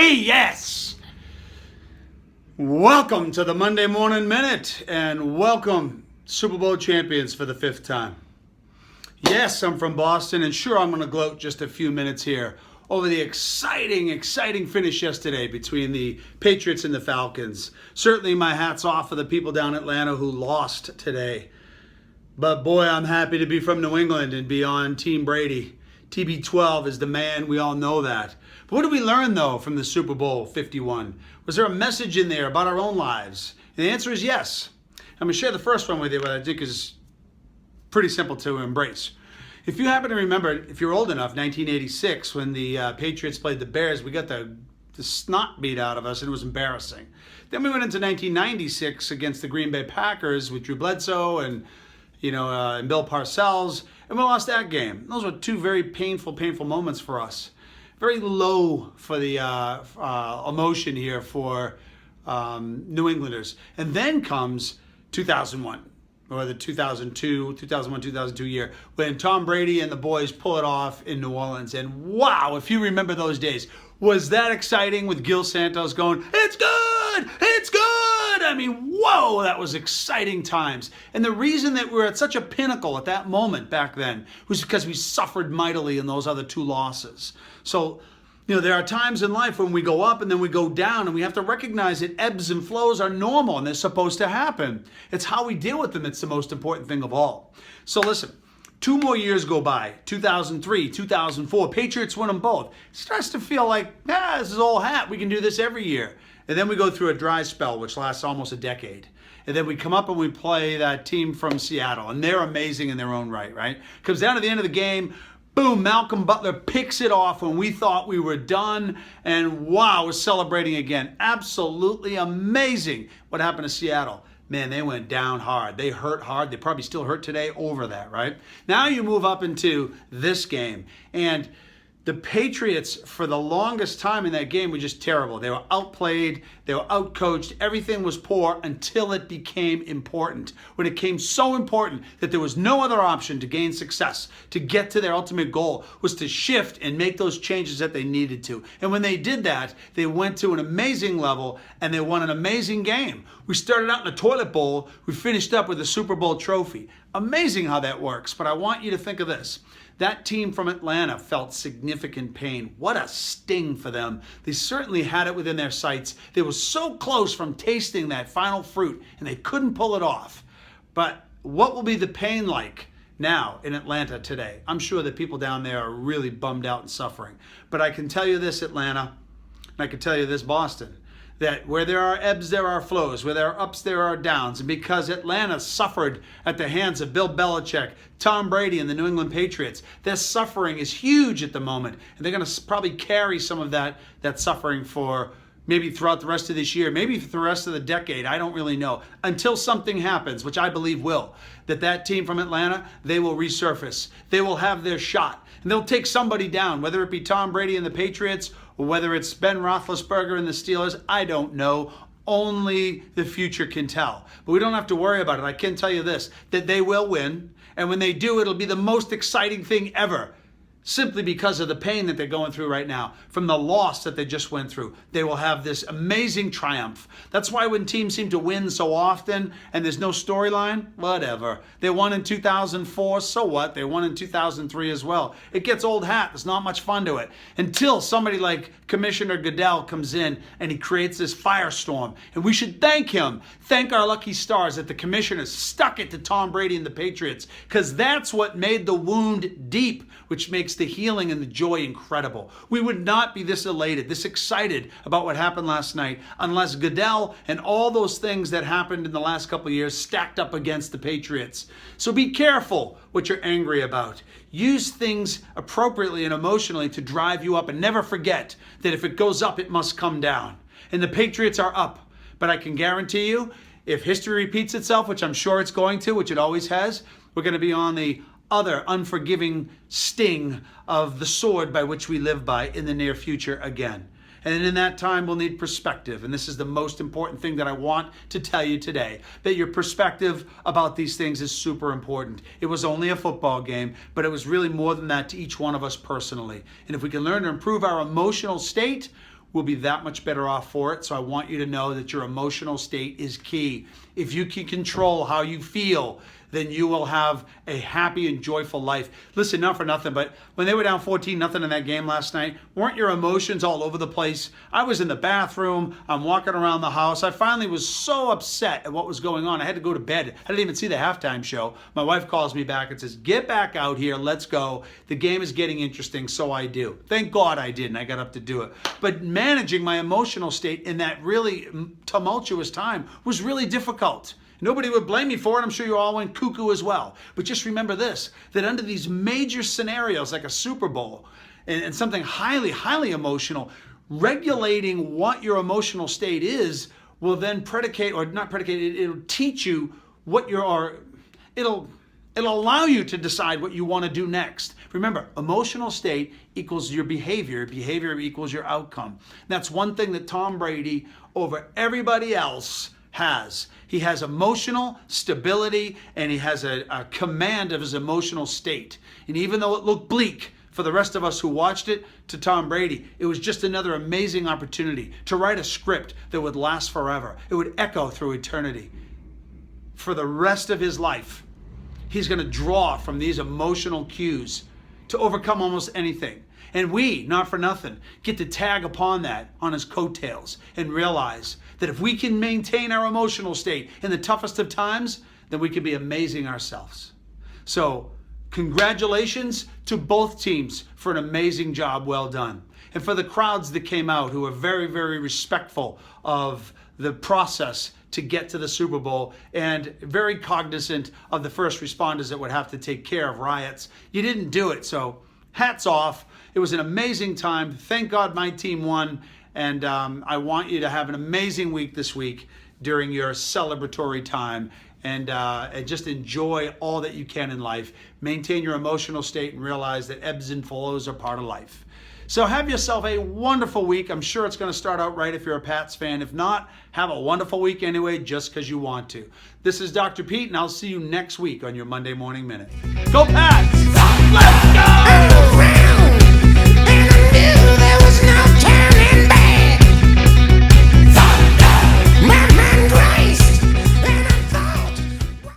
Yes! Welcome to the Monday Morning Minute, and welcome Super Bowl champions for the 5th time. Yes, I'm from Boston, and sure, I'm going to gloat just a few minutes here over the exciting finish yesterday between the Patriots and the Falcons. Certainly my hat's off for the people down in Atlanta who lost today. But boy, I'm happy to be from New England and be on Team Brady. TB12 is the man, we all know that. But what did we learn, though, from the Super Bowl 51? Was there a message in there about our own lives? And the answer is yes. I'm going to share the first one with you, what I think is pretty simple to embrace. If you happen to remember, if you're old enough, 1986, when the Patriots played the Bears, we got the snot beat out of us, and it was embarrassing. Then we went into 1996 against the Green Bay Packers with Drew Bledsoe and Bill Parcells, and we lost that game. Those were two very painful moments for us. Very low for the emotion here for New Englanders. And then comes 2001, or the 2001-2002 year, when Tom Brady and the boys pull it off in New Orleans. And wow, if you remember those days, was that exciting with Gil Santos going, "It's good! It's good!" I mean, whoa, that was exciting times. And the reason that we were at such a pinnacle at that moment back then was because we suffered mightily in those other two losses. So, there are times in life when we go up and then we go down, and we have to recognize that ebbs and flows are normal and they're supposed to happen. It's how we deal with them that's the most important thing of all. So listen, 2 more years go by, 2003, 2004, Patriots win them both. It starts to feel like, this is old hat, we can do this every year. And then we go through a dry spell, which lasts almost a decade. And then we come up and we play that team from Seattle, and they're amazing in their own right? Comes down to the end of the game, boom, Malcolm Butler picks it off when we thought we were done, and wow, we're celebrating again. Absolutely amazing what happened to Seattle. Man, they went down hard. They hurt hard. They probably still hurt today over that, right? Now you move up into this game, and the Patriots, for the longest time in that game, were just terrible. They were outplayed. They were outcoached. Everything was poor until it became important. When it became so important that there was no other option to gain success, to get to their ultimate goal, was to shift and make those changes that they needed to. And when they did that, they went to an amazing level, and they won an amazing game. We started out in a toilet bowl. We finished up with a Super Bowl trophy. Amazing how that works. But I want you to think of this. That team from Atlanta felt significant pain. What a sting for them. They certainly had it within their sights. They were so close from tasting that final fruit, and they couldn't pull it off. But what will be the pain like now in Atlanta today? I'm sure that people down there are really bummed out and suffering. But I can tell you this, Atlanta, and I can tell you this, Boston, that where there are ebbs, there are flows. Where there are ups, there are downs. And because Atlanta suffered at the hands of Bill Belichick, Tom Brady, and the New England Patriots, their suffering is huge at the moment. And they're going to probably carry some of that suffering for maybe throughout the rest of this year, maybe for the rest of the decade. I don't really know. Until something happens, which I believe will, that team from Atlanta, they will resurface. They will have their shot. And they'll take somebody down, whether it be Tom Brady and the Patriots, or whether it's Ben Roethlisberger and the Steelers. I don't know. Only the future can tell. But we don't have to worry about it. I can tell you this, that they will win. And when they do, it'll be the most exciting thing ever. Simply because of the pain that they're going through right now, from the loss that they just went through. They will have this amazing triumph. That's why when teams seem to win so often and there's no storyline, whatever. They won in 2004, so what? They won in 2003 as well. It gets old hat. There's not much fun to it. Until somebody like Commissioner Goodell comes in and he creates this firestorm. And we should thank him. Thank our lucky stars that the commissioner stuck it to Tom Brady and the Patriots, because that's what made the wound deep, which makes the healing and the joy incredible. We would not be this elated, this excited about what happened last night unless Goodell and all those things that happened in the last couple of years stacked up against the Patriots. So be careful what you're angry about. Use things appropriately and emotionally to drive you up, and never forget that if it goes up, it must come down. And the Patriots are up. But I can guarantee you, if history repeats itself, which I'm sure it's going to, which it always has, we're going to be on the other unforgiving sting of the sword by which we live by in the near future again. And in that time, we'll need perspective. And this is the most important thing that I want to tell you today, that your perspective about these things is super important. It was only a football game, but it was really more than that to each one of us personally. And if we can learn to improve our emotional state, will be that much better off for it. So I want you to know that your emotional state is key. If you can control how you feel, then you will have a happy and joyful life. Listen, not for nothing, but when they were down 14-0 in that game last night, weren't your emotions all over the place? I was in the bathroom, I'm walking around the house. I finally was so upset at what was going on. I had to go to bed. I didn't even see the halftime show. My wife calls me back and says, get back out here, let's go. The game is getting interesting, so I do. Thank God I did, and I got up to do it. But managing my emotional state in that really tumultuous time was really difficult. Nobody would blame me for it. I'm sure you all went cuckoo as well. But just remember this, that under these major scenarios like a Super Bowl and something highly, highly emotional, regulating what your emotional state is will then predicate, or not predicate, it'll teach you what it'll allow you to decide what you want to do next. Remember, emotional state equals your behavior. Behavior equals your outcome. That's one thing that Tom Brady over everybody else has. He has emotional stability, and he has a command of his emotional state. And even though it looked bleak for the rest of us who watched it, to Tom Brady, it was just another amazing opportunity to write a script that would last forever. It would echo through eternity. For the rest of his life, he's going to draw from these emotional cues to overcome almost anything. And we, not for nothing, get to tag upon that on his coattails and realize that if we can maintain our emotional state in the toughest of times, then we can be amazing ourselves. So, congratulations to both teams for an amazing job well done. And for the crowds that came out, who are very, very respectful of the process to get to the Super Bowl and very cognizant of the first responders that would have to take care of riots. You didn't do it, so hats off. It was an amazing time. Thank God my team won. And I want you to have an amazing week this week during your celebratory time. And just enjoy all that you can in life. Maintain your emotional state and realize that ebbs and flows are part of life. So have yourself a wonderful week. I'm sure it's going to start out right if you're a Pats fan. If not, have a wonderful week anyway, just because you want to. This is Dr. Pete, and I'll see you next week on your Monday Morning Minute. Go Pats! Let's go!